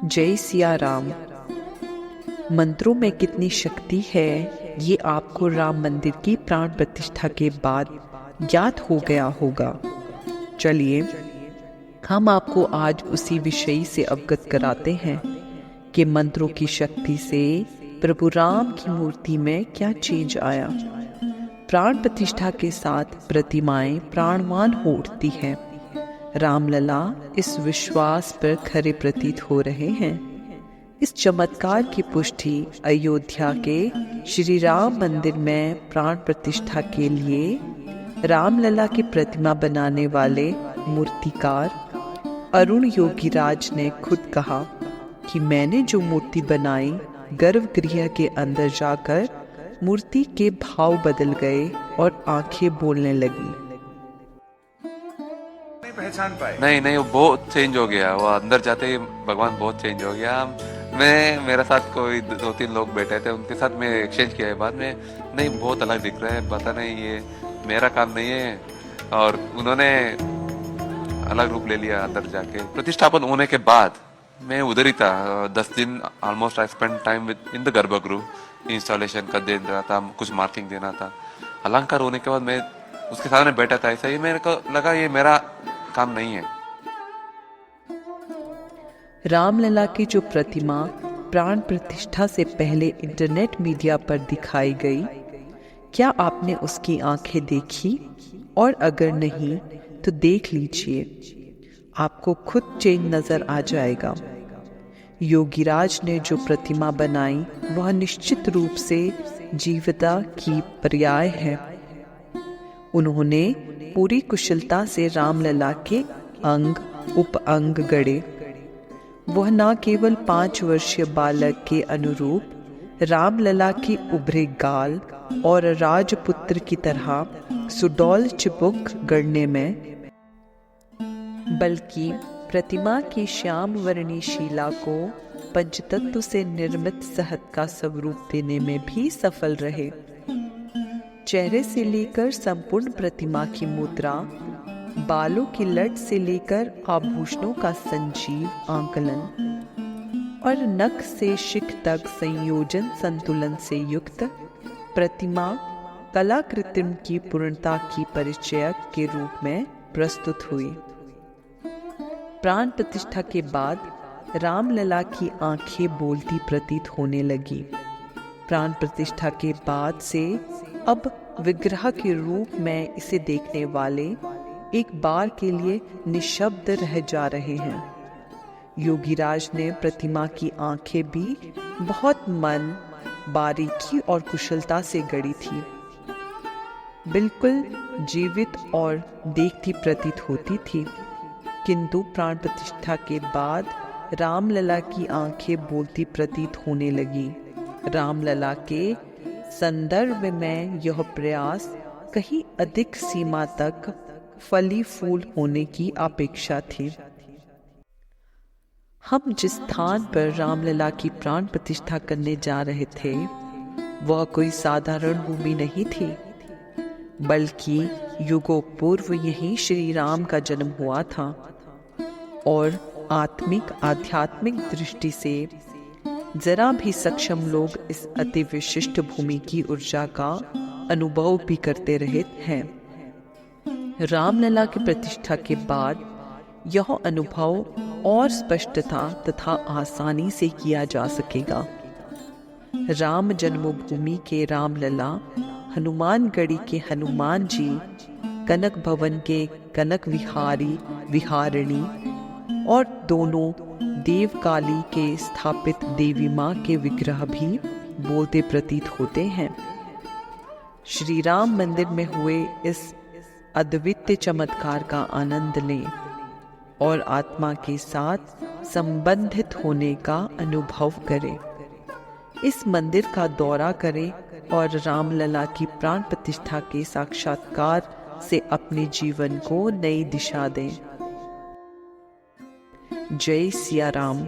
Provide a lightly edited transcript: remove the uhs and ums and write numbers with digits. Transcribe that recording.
जय सिया राम। मंत्रों में कितनी शक्ति है ये आपको राम मंदिर की प्राण प्रतिष्ठा के बाद ज्ञात हो गया होगा। चलिए हम आपको आज उसी विषय से अवगत कराते हैं कि मंत्रों की शक्ति से प्रभु राम की मूर्ति में क्या चेंज आया। प्राण प्रतिष्ठा के साथ प्रतिमाएं प्राणवान हो उठती हैं। रामलला इस विश्वास पर खरे प्रतीत हो रहे हैं। इस चमत्कार की पुष्टि अयोध्या के श्री राम मंदिर में प्राण प्रतिष्ठा के लिए रामलला की प्रतिमा बनाने वाले मूर्तिकार अरुण योगीराज ने खुद कहा कि मैंने जो मूर्ति बनाई, गर्भगृह के अंदर जाकर मूर्ति के भाव बदल गए और आंखें बोलने लगी। पहचान पाए? नहीं, वो बहुत चेंज हो गया। वो अंदर जाते ही भगवान बहुत चेंज हो गया। मेरे साथ कोई 2-3 लोग बैठे थे, उनके साथ मैं एक्सचेंज किया है बाद में। नहीं, बहुत अलग दिख रहा है, पता नहीं ये मेरा काम नहीं है। और उन्होंने अलग रूप ले लिया अंदर जाके। प्रतिष्ठापन होने के बाद मैं उधर ही था 10 दिन almost. I spend time with in the गर्भगृह। इंस्टॉलेशन का दे रहा था, कुछ मार्किंग देना था। अलंकार होने के बाद मैं उसके सामने बैठा था। ऐसा ही मेरे को लगा ये मेरा काम नहीं है। रामलला की जो प्रतिमा प्राण प्रतिष्ठा से पहले इंटरनेट मीडिया पर दिखाई गई, क्या आपने उसकी आंखें देखी? और अगर नहीं तो देख लीजिए, आपको खुद चेंज नजर आ जाएगा। योगीराज ने जो प्रतिमा बनाई वह निश्चित रूप से जीवता की पर्याय है। उन्होंने पूरी कुशलता से रामलला के अंग उप अंग गढ़े। वह न केवल 5 वर्षीय बालक के अनुरूप रामलला के उभरे गाल और राजपुत्र की तरह सुडौल चिबुक गढ़ने में, बल्कि प्रतिमा की श्याम वर्णी शिला को पंचतत्व से निर्मित सहत का स्वरूप देने में भी सफल रहे। चेहरे से लेकर संपूर्ण प्रतिमा की मुद्रा, बालों की लट से लेकर आभूषणों का संजीव आंकलन और नख से शिख तक संयोजन संतुलन से युक्त प्रतिमा कलाकृतिम की पूर्णता की परिचयक के रूप में प्रस्तुत हुई। प्राण प्रतिष्ठा के बाद रामलला की आंखें बोलती प्रतीत होने लगी। प्राण प्रतिष्ठा के बाद से अब विग्रह के रूप में इसे देखने वाले एक बार के लिए निशब्द रह जा रहे हैं। योगीराज ने प्रतिमा की आंखें भी बहुत मन, बारीकी और कुशलता से गढ़ी थी। बिल्कुल जीवित और देखती प्रतीत होती थी। किंतु प्राण प्रतिष्ठा के बाद रामलला की आंखें बोलती प्रतीत होने लगी। रामलला के संदर्भ में यह प्रयास कहीं अधिक सीमा तक फली फूल होने की अपेक्षा थी। हम जिस स्थान पर रामलला की प्राण प्रतिष्ठा करने जा रहे थे वह कोई साधारण भूमि नहीं थी, बल्कि युगों पूर्व यहीं श्री राम का जन्म हुआ था। और आध्यात्मिक दृष्टि से जरा भी सक्षम लोग इस अति विशिष्ट भूमि की ऊर्जा का अनुभव भी करते रहे हैं। रामलला की प्रतिष्ठा के बाद यह अनुभव और स्पष्टता तथा आसानी से किया जा सकेगा। राम जन्मभूमि के रामलला, हनुमानगढ़ी के हनुमान जी, कनक भवन के कनक विहारिणी और दोनों देवकाली के स्थापित देवी माँ के विग्रह भी बोलते प्रतीत होते हैं। श्री राम मंदिर में हुए इस अद्वितीय चमत्कार का आनंद लें और आत्मा के साथ संबंधित होने का अनुभव करें। इस मंदिर का दौरा करें और रामलला की प्राण प्रतिष्ठा के साक्षात्कार से अपने जीवन को नई दिशा दें। जय सिया राम।